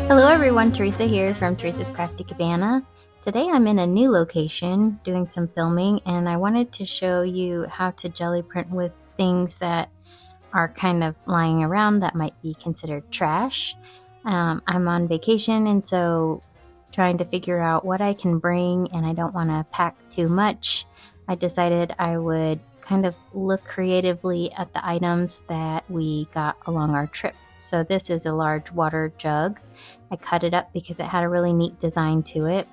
Hello everyone, Teresa here from Teresa's Crafty Cabana. Today I'm in a new location doing some filming, and I wanted to show you how to jelly print with things that are kind of lying around that might be considered trash. I'm on vacation, and so trying to figure out what I can bring, and I don't want to pack too much. I decided I would kind of look creatively at the items that we got along our trip. So this is a large water jug. I cut it up because it had a really neat design to it.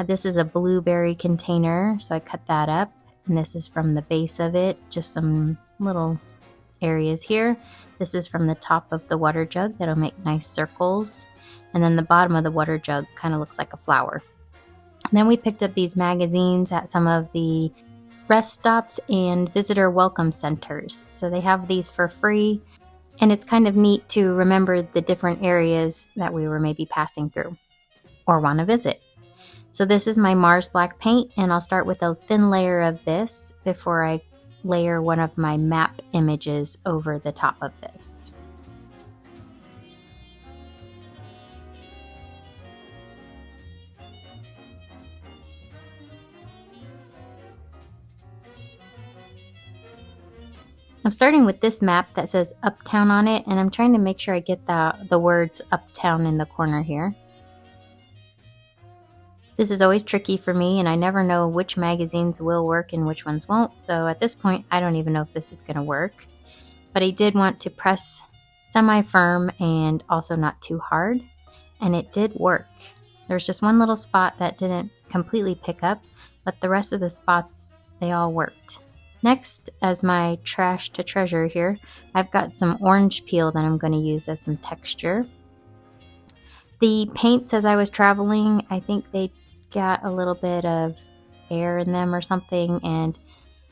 This is a blueberry container, so I cut that up. And this is from the base of it, just some little areas here. This is from the top of the water jug that'll make nice circles. And then the bottom of the water jug kind of looks like a flower. And then we picked up these magazines at some of the rest stops and visitor welcome centers. So they have these for free. And it's kind of neat to remember the different areas that we were maybe passing through or want to visit. So this is my Mars black paint, and I'll start with a thin layer of this before I layer one of my map images over the top of this. I'm starting with this map that says Uptown on it, and I'm trying to make sure I get the words Uptown in the corner here. This is always tricky for me, and I never know which magazines will work and which ones won't, so at this point I don't even know if this is going to work. But I did want to press semi-firm and also not too hard, and it did work. There's just one little spot that didn't completely pick up, but the rest of the spots, they all worked. Next, as my trash to treasure here, I've got some orange peel that I'm going to use as some texture. The paints, as I was traveling, I think they got a little bit of air in them or something, and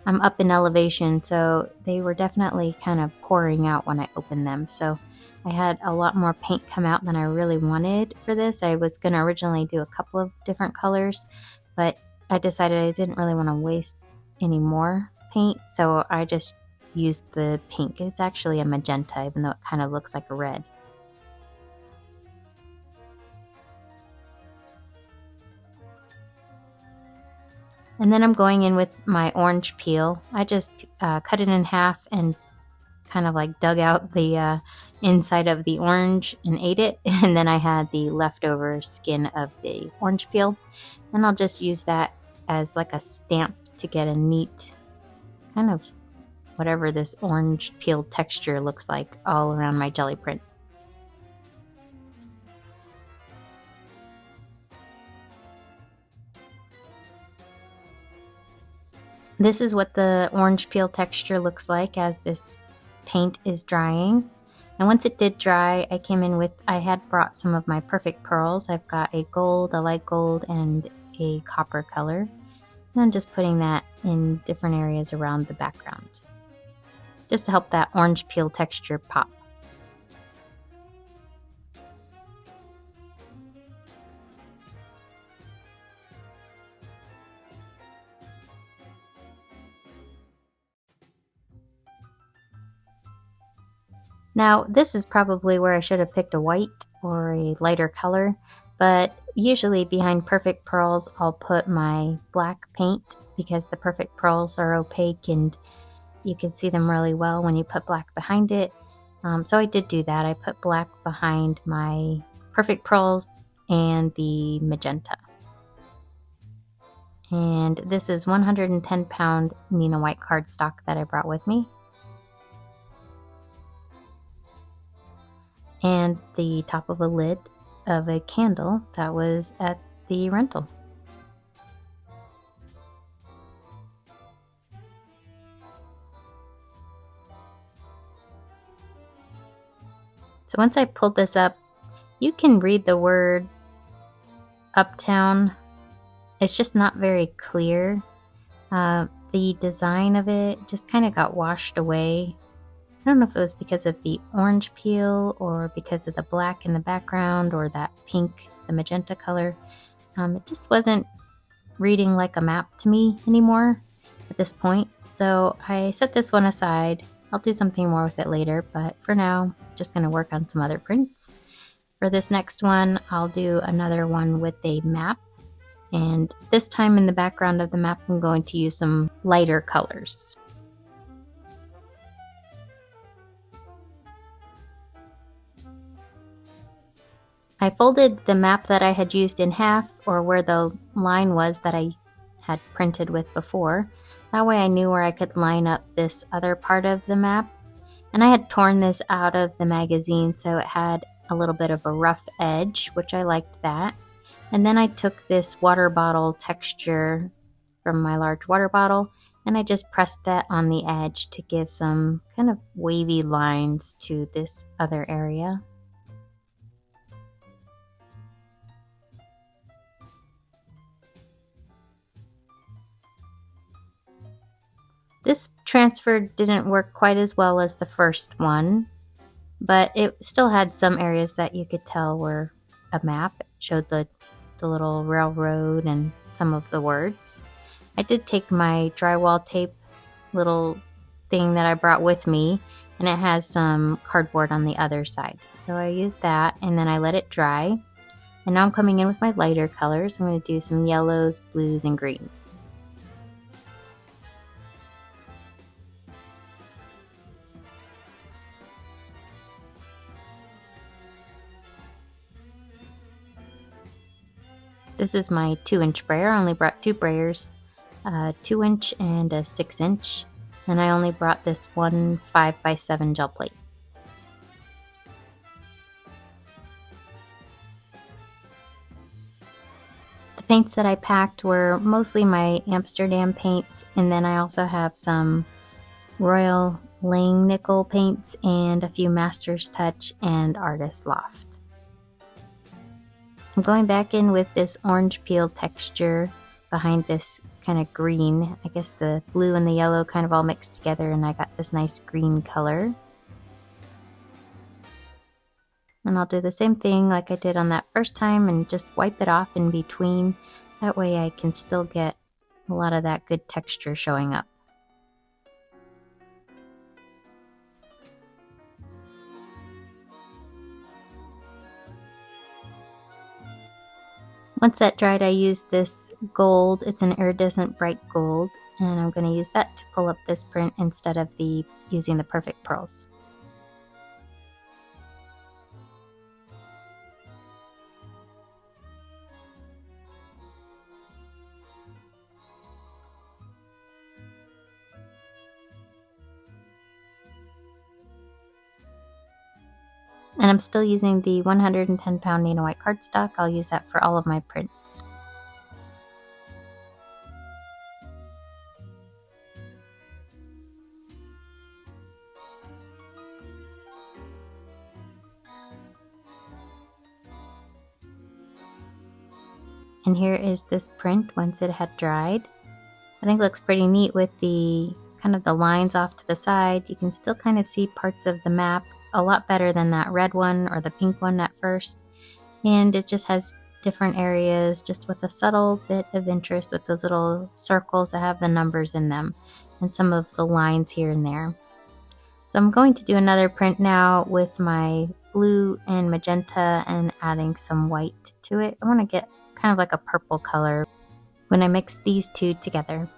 I'm up in elevation, so they were definitely kind of pouring out when I opened them. So I had a lot more paint come out than I really wanted for this. I was going to originally do a couple of different colors, but I decided I didn't really want to waste any more paint, so I just used the pink. It's actually a magenta, even though it kind of looks like a red. And then I'm going in with my orange peel. I just cut it in half and kind of like dug out the inside of the orange and ate it. And then I had the leftover skin of the orange peel. And I'll just use that as like a stamp to get a neat kind of whatever this orange peel texture looks like all around my jelly print. This is what the orange peel texture looks like as this paint is drying. And once it did dry, I came in with, I had brought some of my perfect pearls. I've got a gold, a light gold, and a copper color. And I'm just putting that in different areas around the background, just to help that orange peel texture pop. Now, this is probably where I should have picked a white or a lighter color, but usually behind perfect pearls, I'll put my black paint because the perfect pearls are opaque and you can see them really well when you put black behind it. So I did do that. I put black behind my perfect pearls and the magenta. And this is 110-pound Nina White cardstock that I brought with me. And the top of a lid of a candle that was at the rental. So once I pulled this up, you can read the word Uptown. It's just not very clear. The design of it just kind of got washed away. I don't know if it was because of the orange peel or because of the black in the background or that pink, the magenta color. It just wasn't reading like a map to me anymore at this point. So I set this one aside. I'll do something more with it later, but for now, just going to work on some other prints. For this next one, I'll do another one with a map. And this time in the background of the map, I'm going to use some lighter colors. I folded the map that I had used in half, or where the line was that I had printed with before. That way I knew where I could line up this other part of the map. And I had torn this out of the magazine, so it had a little bit of a rough edge, which I liked that. And then I took this water bottle texture from my large water bottle, and I just pressed that on the edge to give some kind of wavy lines to this other area. This transfer didn't work quite as well as the first one, but it still had some areas that you could tell were a map. It showed the little railroad and some of the words. I did take my drywall tape little thing that I brought with me, and it has some cardboard on the other side. So I used that, and then I let it dry. And now I'm coming in with my lighter colors. I'm going to do some yellows, blues, and greens. This is my 2-inch brayer. I only brought 2 brayers, a 2-inch and a 6-inch. And I only brought this one 5x7 gel plate. The paints that I packed were mostly my Amsterdam paints, and then I also have some Royal Langnickel paints and a few Master's Touch and Artist Loft. I'm going back in with this orange peel texture behind this kind of green. I guess the blue and the yellow kind of all mixed together, and I got this nice green color. And I'll do the same thing like I did on that first time and just wipe it off in between. That way I can still get a lot of that good texture showing up. Once that dried, I used this gold. It's an iridescent bright gold, and I'm going to use that to pull up this print instead of using the perfect pearls. And I'm still using the 110-pound Nano White cardstock. I'll use that for all of my prints. And here is this print once it had dried. I think it looks pretty neat with the kind of the lines off to the side. You can still kind of see parts of the map a lot better than that red one or the pink one at first. And it just has different areas just with a subtle bit of interest with those little circles that have the numbers in them and some of the lines here and there. So I'm going to do another print now with my blue and magenta and adding some white to it. I want to get kind of like a purple color when I mix these two together.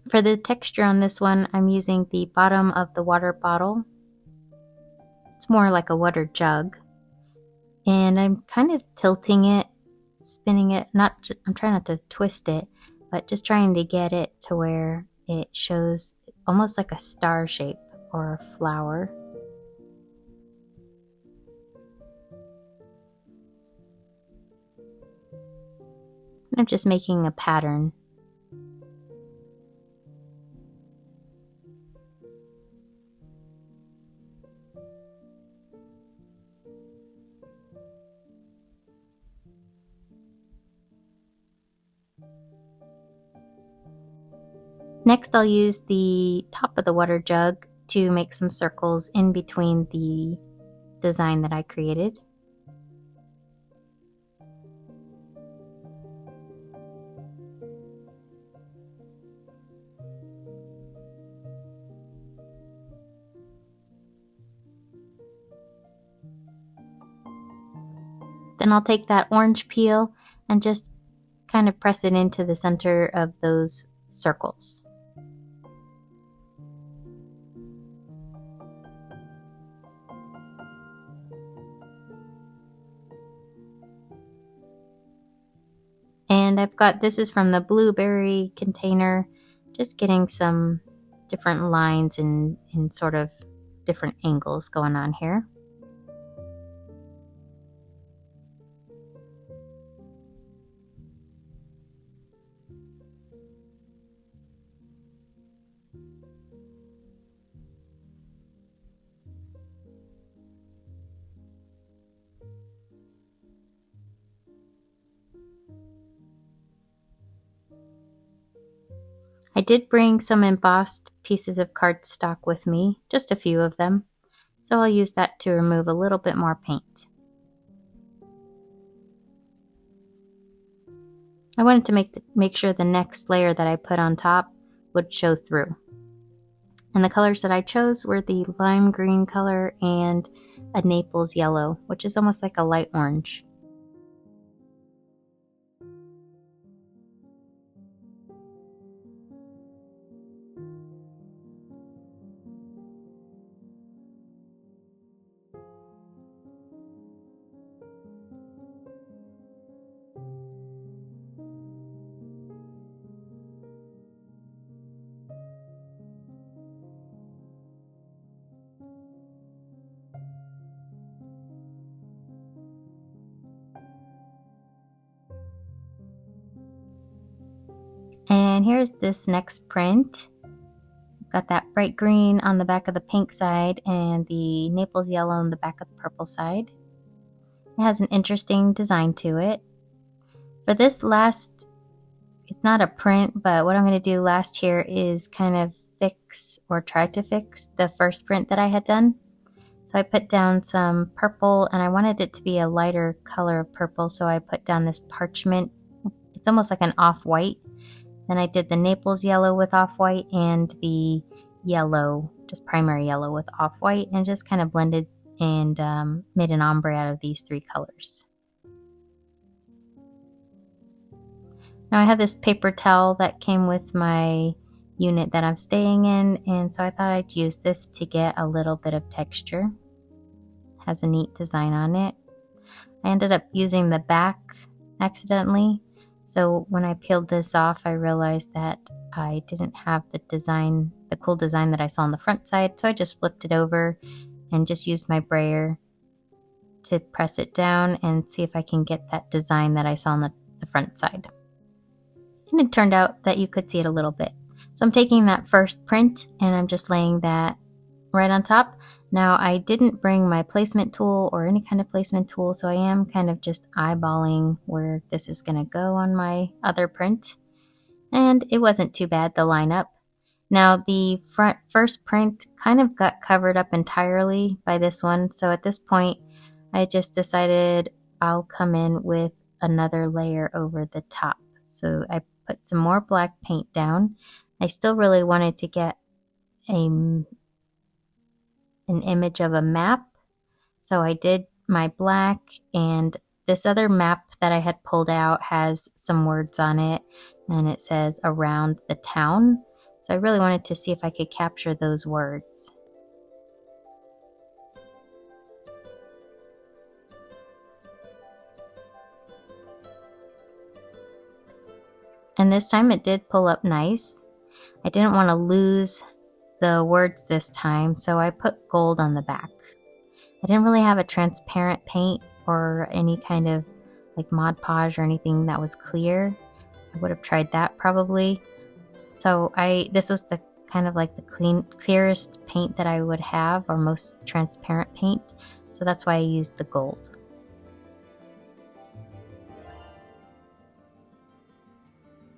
For the texture on this one, I'm using the bottom of the water bottle. It's more like a water jug. And I'm kind of tilting it, spinning it. I'm trying not to twist it, but just trying to get it to where it shows almost like a star shape or a flower. And I'm just making a pattern. Next, I'll use the top of the water jug to make some circles in between the design that I created. Then I'll take that orange peel and just kind of press it into the center of those circles. And I've got, this is from the blueberry container, just getting some different lines and sort of different angles going on here. I did bring some embossed pieces of cardstock with me, just a few of them, so I'll use that to remove a little bit more paint. I wanted to make sure the next layer that I put on top would show through. And the colors that I chose were the lime green color and a Naples yellow, which is almost like a light orange. And here's this next print. Got that bright green on the back of the pink side and the Naples yellow on the back of the purple side. It has an interesting design to it. For this last, it's not a print, but what I'm going to do last here is kind of fix or try to fix the first print that I had done. So I put down some purple, and I wanted it to be a lighter color of purple, so I put down this parchment. It's almost like an off-white. Then I did the Naples yellow with off-white and the yellow, just primary yellow with off-white, and just kind of blended and made an ombre out of these three colors. Now I have this paper towel that came with my unit that I'm staying in, and so I thought I'd use this to get a little bit of texture. It has a neat design on it. I ended up using the back accidentally. So when I peeled this off, I realized that I didn't have the design, the cool design that I saw on the front side. So I just flipped it over and just used my brayer to press it down and see if I can get that design that I saw on the front side. And it turned out that you could see it a little bit. So I'm taking that first print and I'm just laying that right on top. Now I didn't bring my placement tool or any kind of placement tool, so I am kind of just eyeballing where this is going to go on my other print. And it wasn't too bad, the lineup. Now the first print kind of got covered up entirely by this one, so at this point I just decided I'll come in with another layer over the top. So I put some more black paint down. I still really wanted to get an image of a map, so I did my black, and this other map that I had pulled out has some words on it, and it says around the town, so I really wanted to see if I could capture those words. And this time it did pull up nice. I didn't want to lose the words this time, so I put gold on the back. I didn't really have a transparent paint or any kind of like Mod Podge or anything that was clear. I would have tried that probably. So this was the kind of like the clearest paint that I would have, or most transparent paint. So that's why I used the gold.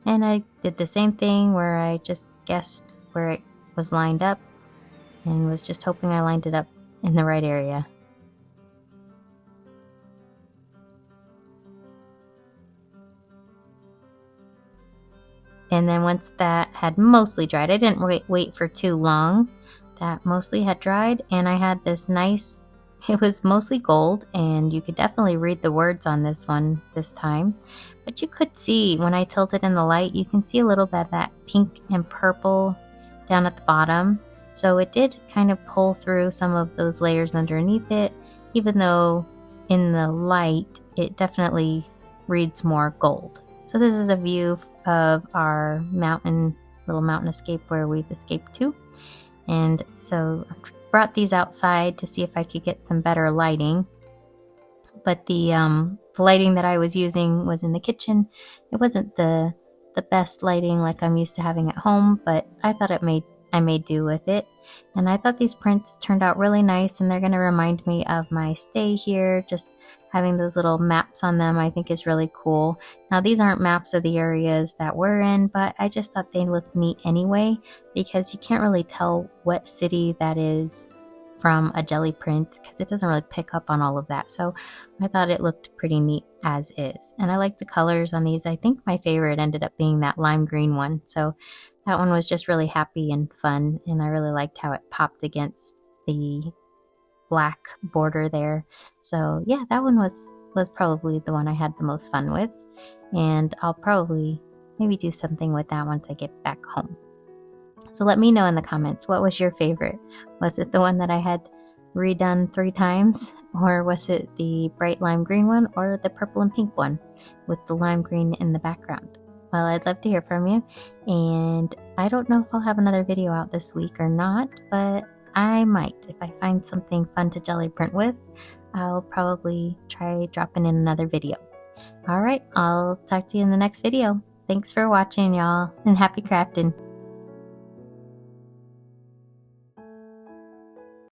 And I did the same thing where I just guessed where it was lined up and was just hoping I lined it up in the right area. And then once that had mostly dried, I didn't wait for too long. That mostly had dried, and I had this nice, it was mostly gold, and you could definitely read the words on this one this time. But you could see, when I tilted in the light, you can see a little bit of that pink and purple down at the bottom. So it did kind of pull through some of those layers underneath it, even though in the light, it definitely reads more gold. So this is a view of our little mountain escape where we've escaped to. And so I brought these outside to see if I could get some better lighting. But the lighting that I was using was in the kitchen. It wasn't the best lighting like I'm used to having at home, but I thought I made do with it. And I thought these prints turned out really nice, and they're going to remind me of my stay here. Just having those little maps on them I think is really cool. Now these aren't maps of the areas that we're in, but I just thought they looked neat anyway, because you can't really tell what city that is from a Gelli print because it doesn't really pick up on all of that. So I thought it looked pretty neat as is. And I like the colors on these. I think my favorite ended up being that lime green one. So that one was just really happy and fun, and I really liked how it popped against the black border there. So yeah, that one was probably the one I had the most fun with, and I'll probably maybe do something with that once I get back home. So let me know in the comments, what was your favorite? Was it the one that I had redone 3 times, or was it the bright lime green one, or the purple and pink one with the lime green in the background? Well, I'd love to hear from you, and I don't know if I'll have another video out this week or not, but I might. If I find something fun to Gelli print with, I'll probably try dropping in another video. Alright, I'll talk to you in the next video. Thanks for watching, y'all, and happy crafting!